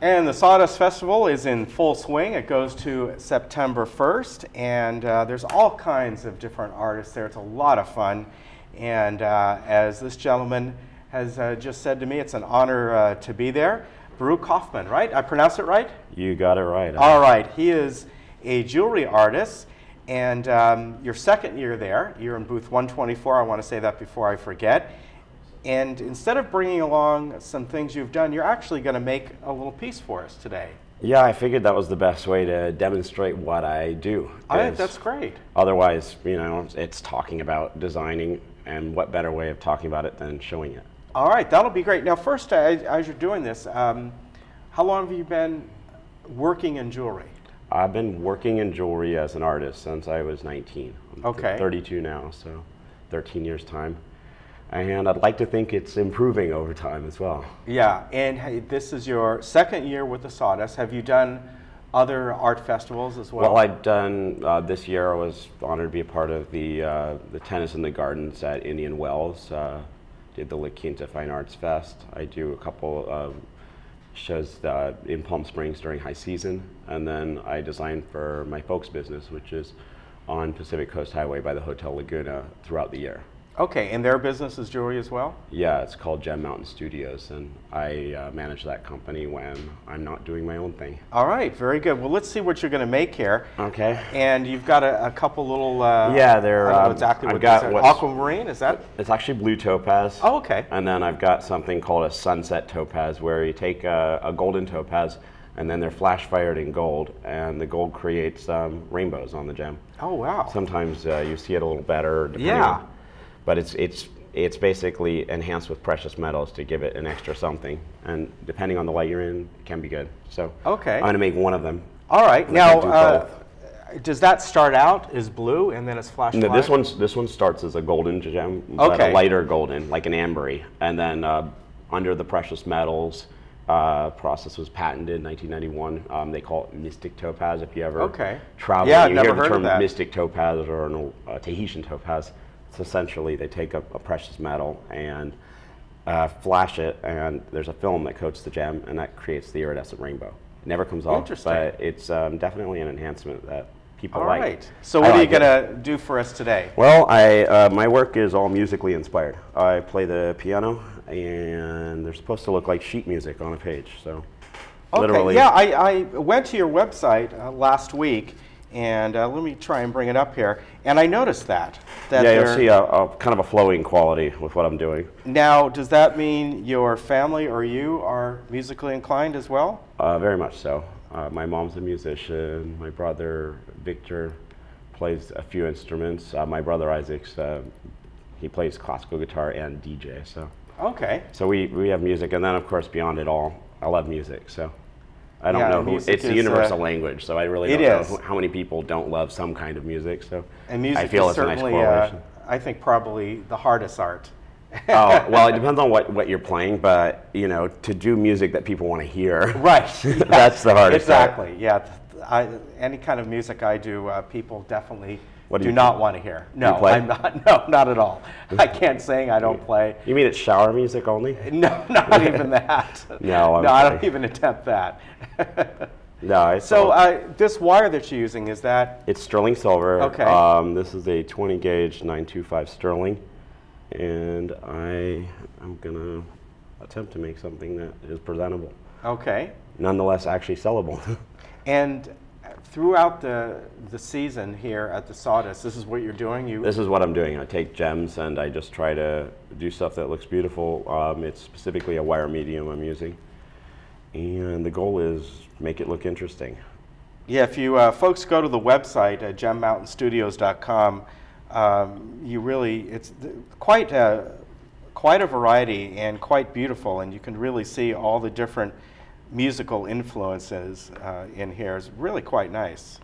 And the Sawdust Festival is in full swing. It goes to September 1st, and there's all kinds of different artists there. It's a lot of fun. And as this gentleman has just said to me, it's an honor to be there. Baruch Kaufman, right? I pronounced it right? You got it right. All right. He is a jewelry artist, and your second year there, you're in booth 124. I want to say that before I forget. And instead of bringing along some things you've done, you're actually going to make a little piece for us today. Yeah, I figured that was the best way to demonstrate what I do. I think that's great. Otherwise, you know, it's talking about designing, and what better way of talking about it than showing it? All right, that'll be great. Now, first, as you're doing this, how long have you been working in jewelry? I've been working in jewelry as an artist since I was 19. I'm okay. 32 now, so 13 years time. And I'd like to think it's improving over time as well. Yeah, and hey, this is your second year with the Sawdust. Have you done other art festivals as well? Well, I've done, this year I was honored to be a part of the Tennis in the Gardens at Indian Wells. Did the La Quinta Fine Arts Fest. I do a couple of shows in Palm Springs during high season. And then I design for my folks' business, which is on Pacific Coast Highway by the Hotel Laguna throughout the year. Okay, and their business is jewelry as well? Yeah, it's called Gem Mountain Studios, and I manage that company when I'm not doing my own thing. All right, very good. Well, let's see what you're going to make here. Okay. And you've got a couple little, yeah, they're, I don't know exactly what these are. Aquamarine, is that? It's actually blue topaz. Oh, okay. And then I've got something called a sunset topaz, where you take a golden topaz, and then they're flash fired in gold, and the gold creates rainbows on the gem. Oh, wow. Sometimes you see it a little better. Yeah. But it's basically enhanced with precious metals to give it an extra something, and depending on the light you're in, it can be good. So okay. I'm going to make one of them. All right. Now, does that start out as blue and then it's flash No, fired? this one starts as a golden gem, but a lighter golden, like an ambery, and then under the precious metals process was patented in 1991. They call it mystic topaz. If you ever travel, yeah, you never hear the heard term of that. mystic topaz or a Tahitian topaz. So essentially, they take a precious metal and flash it, and there's a film that coats the gem, and that creates the iridescent rainbow. It never comes off, but it's definitely an enhancement that people like. All right. So what are you going to do for us today? Well, my work is all musically inspired. I play the piano, and they're supposed to look like sheet music on a page. So, literally. Yeah, I went to your website last week. And let me try and bring it up here. And I noticed that yeah, you'll see a kind of a flowing quality with what I'm doing. Now, does that mean your family or you are musically inclined as well? Very much so. My mom's a musician. My brother, Victor, plays a few instruments. My brother, Isaac's, he plays classical guitar and DJ. So. Okay. So we have music. And then, of course, beyond it all, I love music. So. I don't know who, it's a universal language, so I really don't know how many people don't love some kind of music. So and music I feel is it's a nice certainly, correlation. I think probably the hardest art. Oh, well, it depends on what you're playing, but you know, to do music that people want to hear, right? That's the hardest. Exactly. Part. Yeah. Any kind of music I do, people definitely do not want to hear. No, you play? I'm not. No, not at all. I can't sing. I don't play. You mean it's shower music only? No, not even that. No, I don't even attempt that. No. So this wire that you're using, is that? It's sterling silver. Okay. This is a 20 gauge 925 sterling, and I am gonna attempt to make something that is presentable. Okay. Nonetheless, actually sellable. And throughout the season here at the Sawdust, this is what you're doing? This is what I'm doing. I take gems and I just try to do stuff that looks beautiful. It's specifically a wire medium I'm using. And the goal is make it look interesting. Yeah, if you folks go to the website at gemmountainstudios.com, it's quite a variety and quite beautiful, and you can really see all the different musical influences in here. It's really quite nice.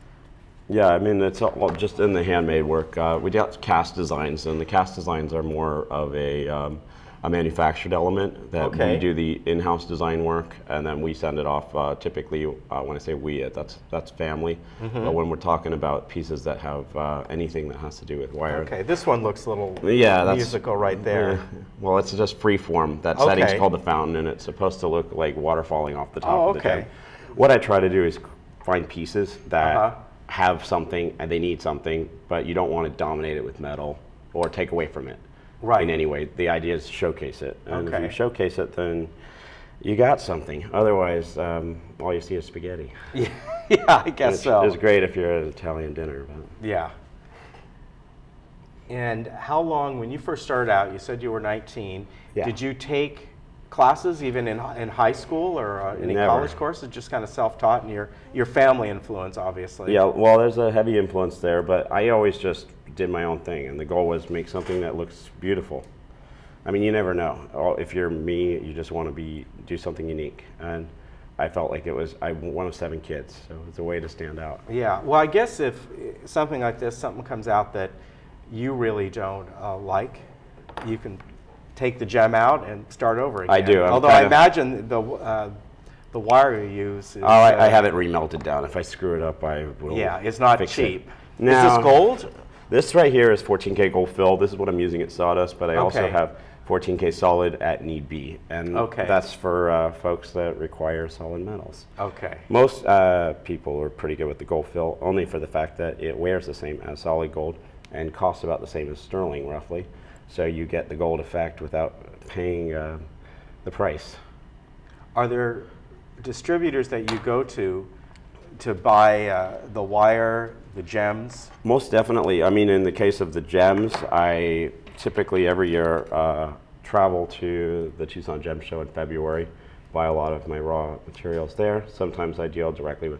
Yeah, I mean, it's all just in the handmade work. We got cast designs, and the cast designs are more of a a manufactured element that Okay. we do the in-house design work, and then we send it off. Typically, when I say we, that's family. But when we're talking about pieces that have anything that has to do with wire, Okay, this one looks a little that's musical right there. Well, it's just free form. That Okay. setting's called the fountain, and it's supposed to look like water falling off the top Oh, of the okay. gem. What I try to do is find pieces that Uh-huh. have something and they need something, but you don't want to dominate it with metal or take away from it. Right. In any way. The idea is to showcase it. And if Okay. you showcase it, then you got something. Otherwise, all you see is spaghetti. Yeah, I guess so. It's great if you're at an Italian dinner. But. Yeah. And how long, when you first started out, you said you were 19. Yeah. Did you take classes even in high school or any Never. college courses? Just kind of self-taught, and your family influence, obviously. Yeah, well, there's a heavy influence there, but I always just did my own thing, and the goal was make something that looks beautiful. I mean, you never know. If you're me, you just want to do something unique, and I felt like I'm one of 7 kids, so it's a way to stand out. Yeah. Well, I guess if something like this, something comes out that you really don't like, you can take the gem out and start over again. I do. Although I imagine the wire you use is... I have it remelted down. If I screw it up, I will. Yeah, it's not fix cheap. It. Is this gold? This right here is 14K gold fill. This is what I'm using at Sawdust, but I also Okay. have 14K solid at need be, and Okay. that's for folks that require solid metals. Okay. Most people are pretty good with the gold fill, only for the fact that it wears the same as solid gold and costs about the same as sterling, roughly. So you get the gold effect without paying the price. Are there distributors that you go to buy the wire, the gems? Most definitely. I mean, in the case of the gems, I typically every year travel to the Tucson Gem Show in February, buy a lot of my raw materials there. Sometimes I deal directly with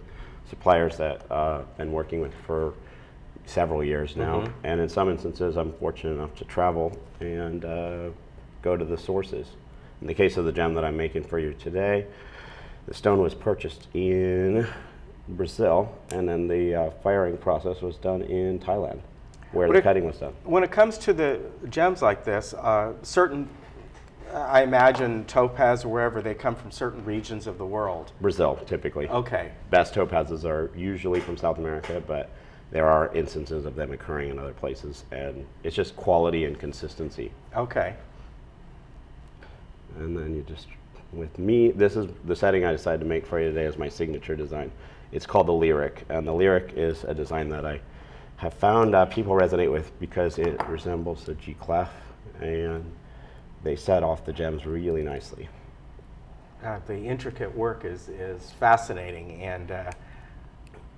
suppliers that I've been working with for several years now. And in some instances, I'm fortunate enough to travel and go to the sources. In the case of the gem that I'm making for you today, the stone was purchased in Brazil, and then the firing process was done in Thailand, where the cutting was done. When it comes to the gems like this, certain, I imagine topaz or wherever, they come from certain regions of the world. Brazil, typically. Okay. Best topazes are usually from South America, but there are instances of them occurring in other places, and it's just quality and consistency. Okay. And then you just, with me, this is the setting I decided to make for you today as my signature design. It's called the Lyric, and the Lyric is a design that I have found people resonate with because it resembles the G clef, and they set off the gems really nicely. The intricate work is fascinating, and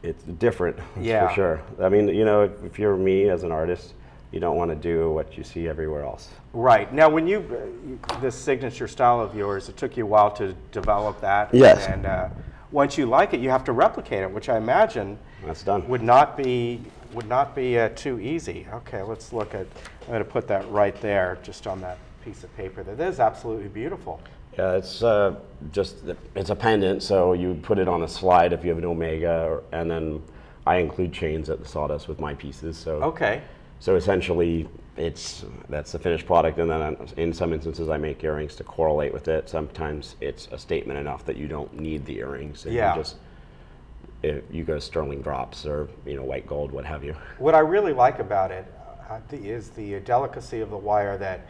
it's different, that's Yeah. for sure. I mean, you know, if you're me as an artist, you don't want to do what you see everywhere else. right. Now, when this signature style of yours, it took you a while to develop that. Yes. And once you like it, you have to replicate it, which I imagine That's done. would not be too easy. Okay, let's look at. I'm going to put that right there, just on that piece of paper. That is absolutely beautiful. Yeah, it's it's a pendant, so you put it on a slide if you have an omega, and then I include chains at the Sawdust with my pieces. So Okay. So essentially, that's the finished product, and then in some instances I make earrings to correlate with it. Sometimes it's a statement enough that you don't need the earrings, and Yeah. you go sterling drops or white gold, what have you. What I really like about it is the delicacy of the wire that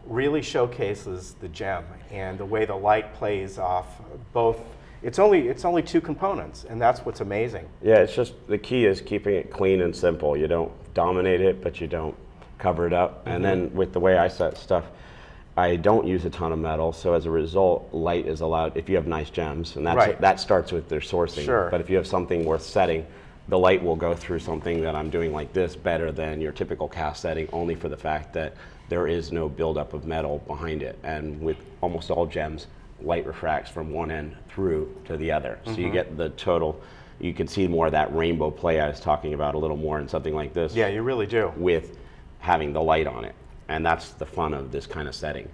really showcases the gem and the way the light plays off both. It's only 2 components, and that's what's amazing. Yeah, it's just the key is keeping it clean and simple. You don't dominate it, but you don't cover it up. And then with the way I set stuff, I don't use a ton of metal, so as a result, light is allowed if you have nice gems, and that starts with their sourcing. Sure. But if you have something worth setting, the light will go through something that I'm doing like this better than your typical cast setting, only for the fact that there is no buildup of metal behind it. And with almost all gems, light refracts from one end through to the other. So you get the total, you can see more of that rainbow play I was talking about a little more in something like this. Yeah, you really do. With having the light on it. And that's the fun of this kind of setting.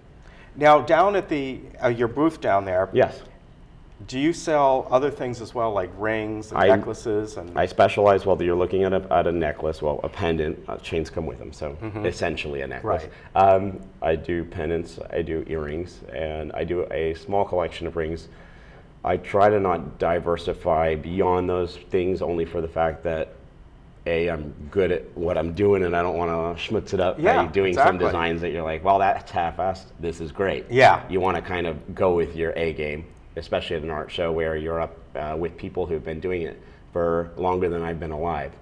Now, down at your booth down there, Yes. Do you sell other things as well, like rings and necklaces? And I specialize, well, you're looking at a necklace, well, a pendant, chains come with them, so essentially a necklace. Right. I do pendants, I do earrings, and I do a small collection of rings. I try to not diversify beyond those things only for the fact that I'm good at what I'm doing and I don't want to schmutz it up by doing some designs that you're like, well, that's half-assed, this is great. Yeah. You want to kind of go with your A game, especially at an art show where you're up with people who've been doing it for longer than I've been alive.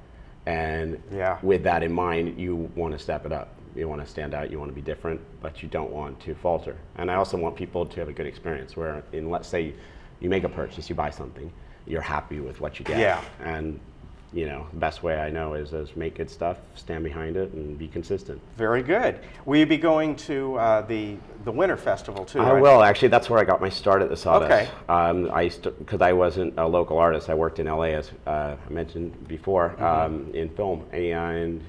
And with that in mind, you want to step it up. You want to stand out, you want to be different, but you don't want to falter. And I also want people to have a good experience where, let's say you make a purchase, you buy something, you're happy with what you get. Yeah. And the best way I know is make good stuff, stand behind it, and be consistent. Very good. Will you be going to the Winter Festival too? I will. Actually, that's where I got my start at the Sawdust. Okay. Because I wasn't a local artist. I worked in LA, as I mentioned before, in film. And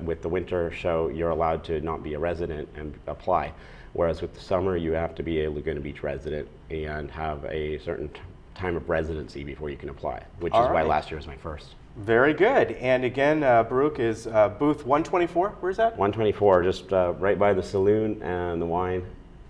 with the winter show, you're allowed to not be a resident and apply. Whereas with the summer, you have to be a Laguna Beach resident and have a certain time of residency before you can apply, which is why last year was my first. Very good. And again, Baruch is booth 124. Where's that? 124, just right by the saloon and the wine.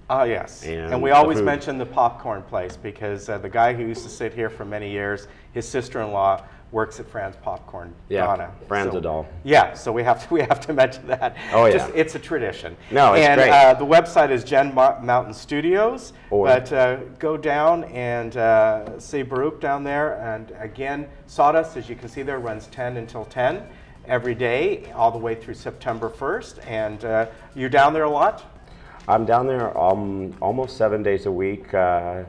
Oh, yes. And we always mention the popcorn place because the guy who used to sit here for many years, his sister-in-law works at Fran's Popcorn. Yeah, Donna. Fran's a doll. Yeah, so we have to mention that. Oh yeah, it's a tradition. No, it's great. And the website is Gen Mountain Studios. But go down and see Baruch down there. And again, Sawdust, as you can see there, runs 10 until 10 every day, all the way through September 1st. And you're down there a lot? I'm down there almost 7 days a week. I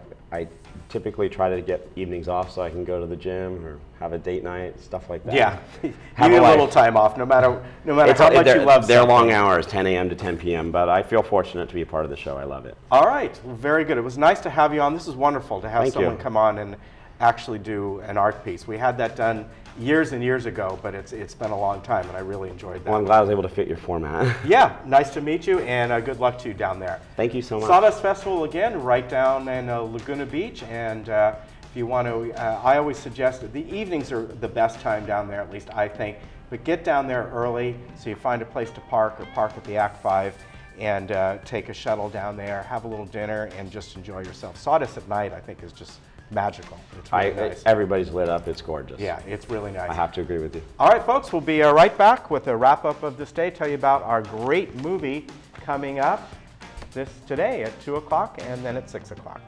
typically try to get evenings off so I can go to the gym or have a date night, stuff like that. Yeah, you need a little time off, no matter how much you love. They're long hours, 10 a.m. to 10 p.m., but I feel fortunate to be a part of the show. I love it. All right, well, very good. It was nice to have you on. This is wonderful to have someone come on and actually do an art piece. We had that done years and years ago, but it's been a long time, and I really enjoyed that. Well, I'm glad I was able to fit your format. Yeah, nice to meet you, and good luck to you down there. Thank you so much. Sawdust Festival, again, right down in Laguna Beach, and if you want to, I always suggest that the evenings are the best time down there, at least I think, but get down there early so you find a place to park or park at the Act 5 and take a shuttle down there, have a little dinner, and just enjoy yourself. Sawdust at night, I think, is just magical. It's really nice. Everybody's lit up. It's gorgeous. Yeah, it's really nice. I have to agree with you. All right, folks, we'll be right back with a wrap-up of this day, tell you about our great movie coming up today at 2 o'clock and then at 6 o'clock.